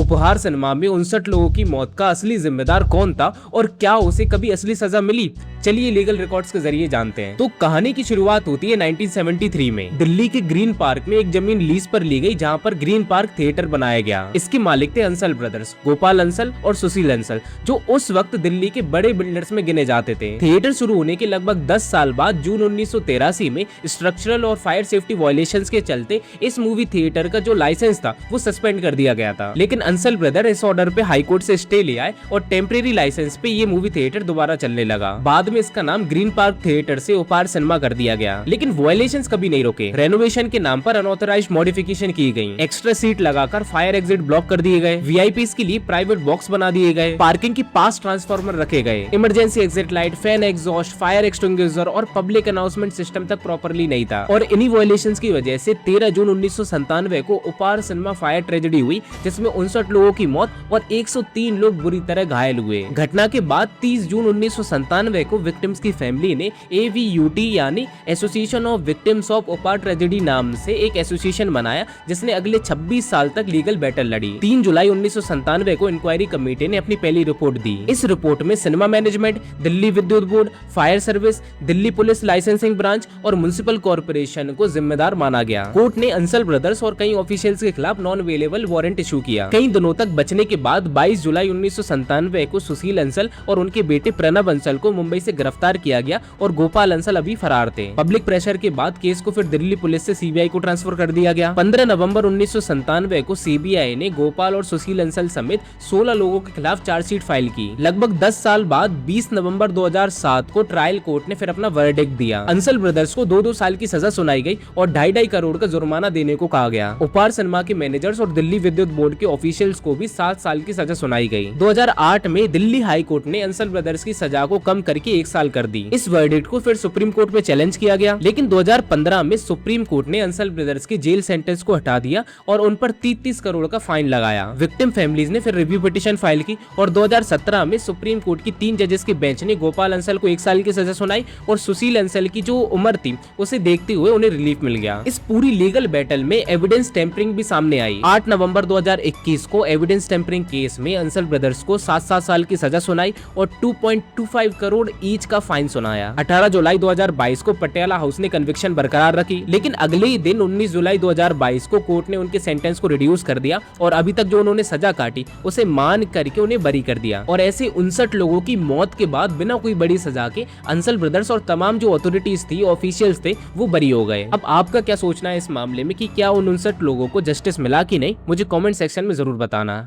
उपहार सिनेमा में 59 लोगों की मौत का असली जिम्मेदार कौन था और क्या उसे कभी असली सजा मिली, चलिए लीगल रिकॉर्ड्स के जरिए जानते हैं। तो कहानी की शुरुआत होती है 1973 में। दिल्ली के ग्रीन पार्क में एक जमीन लीज पर ली गई जहां पर ग्रीन पार्क थिएटर बनाया गया। इसके मालिक थे अंसल ब्रदर्स, गोपाल अंसल और सुशील अंसल, जो उस वक्त दिल्ली के बड़े बिल्डर्स में गिने जाते थे। थिएटर शुरू होने के लगभग 10 साल बाद जून 1983 में स्ट्रक्चरल और फायर सेफ्टी वायलेशंस के चलते इस मूवी थिएटर का जो लाइसेंस था वो सस्पेंड कर दिया गया था। लेकिन अंसल ब्रदर इस ऑर्डर पे हाई कोर्ट से स्टे ले आए और टेम्परेरी लाइसेंस पे ये मूवी थिएटर दोबारा चलने लगा। बाद में इसका नाम ग्रीन पार्क थिएटर से उपहार सिनेमा कर दिया गया। लेकिन वायलेशंस कभी नहीं रुके। रेनोवेशन के नाम पर अनऑथराइज्ड मॉडिफिकेशन की गई, एक्स्ट्रा सीट लगाकर फायर एग्जिट ब्लॉक कर दिए गए, वीआईपीज के लिए प्राइवेट बॉक्स बना दिए गए, पार्किंग की पास ट्रांसफार्मर रखे गए, emergency exit light, fan exhaust, fire extinguisher और पब्लिक अनाउंसमेंट सिस्टम तक प्रॉपर्ली नहीं था। और इन्हीं वायलेशंस की वजह से 13 जून 1997 को उपहार सिनेमा फायर ट्रेजेडी हुई, जिसमें 59 लोगों की मौत और 103 लोग बुरी तरह घायल हुए। घटना के बाद 30 जून 1997 को विक्टिम्स की फैमिली ने AVUT यानी एसोसिएशन ऑफ विक्टिम्स ऑफ उपहार ट्रेजेडी नाम से एक एसोसिएशन बनाया, जिसने अगले 26 साल तक लीगल बैटल लड़ी। 3 जुलाई 1997 को इंक्वायरी कमेटी ने अपनी पहली रिपोर्ट दी। इस रिपोर्ट में सिनेमा मैनेजमेंट, दिल्ली विद्युत board, fire service, Delhi police licensing branch और म्युनिसिपल कॉर्पोरेशन को जिम्मेदार माना गया। कोर्ट ने अंसल ब्रदर्स और कई ऑफिशियल्स के खिलाफ नॉन अवेलेबल वारंट इशू किया। कई दिनों तक बचने के बाद 22 जुलाई 1997 को सुशील अंसल और उनके बेटे प्रणब अंसल को मुंबई से गिरफ्तार किया गया और गोपाल अंसल अभी फरार थे। पब्लिक प्रेशर के बाद केस को फिर दिल्ली पुलिस से CBI को ट्रांसफर कर दिया गया। 15 नवंबर 1997 को CBI ने गोपाल और सुशील अंसल समेत 16 लोगों के खिलाफ चार्जशीट फाइल की। लगभग 10 साल बाद 20 नवंबर 2007 को ट्रायल कोर्ट ने फिर अपना वर्डिक्ट दिया। अंसल ब्रदर्स को 2-2 साल की सजा सुनाई गई और 2.5 करोड़ का जुर्माना देने को कहा गया। उपहार सिनेमा के मैनेजर्स और दिल्ली विद्युत बोर्ड के ऑफिशियल्स को भी 7 साल की सजा सुनाई गई। 2008 में दिल्ली हाई कोर्ट ने अंसल ब्रदर्स की सजा को कम करके 1 साल कर दी। इस वर्डिक्ट को फिर सुप्रीम कोर्ट में चैलेंज किया गया, लेकिन 2015 में सुप्रीम कोर्ट ने अंसल ब्रदर्स के जेल सेंटेंस को हटा दिया और उन पर 30 करोड़ का फाइन लगाया। विक्टिम फैमिलीज ने फिर रिव्यू पिटीशन फाइल की और 2017 में सुप्रीम कोर्ट की 3 जजेस के बेंच ने गोपाल अंसल को 1 साल की सजा सुनाई और सुशील अंसल की जो उम्र थी उसे देखते हुए उन्हें रिलीफ मिल गया। इस पूरी लीगल बैटल में एविडेंस टेम्परिंग भी सामने आई। 8 नवंबर 2021 को एविडेंस टेम्परिंग केस में अंसल ब्रदर्स को 7-7 साल की सजा सुनाई और 2.25 करोड़ ईच का फाइन सुनाया। 18 जुलाई 2022 को पटियाला हाउस ने कन्विक्शन बरकरार रखी, लेकिन अगले ही दिन 19 जुलाई 2022 को कोर्ट ने उनके सेंटेंस को रिड्यूस कर दिया और अभी तक जो उन्होंने सजा काटी उसे मान करके उन्हें बरी कर दिया। और ऐसे 59 लोगों की मौत के बाद बिना कोई बड़ी सजा के अंसल ब्रदर्स और तमाम जो अथॉरिटीज थी, ऑफिशियल्स थे, वो बरी हो गए। अब आपका क्या सोचना है इस मामले में कि क्या उन 59 लोगों को जस्टिस मिला कि नहीं, मुझे कमेंट सेक्शन में जरूर बताना।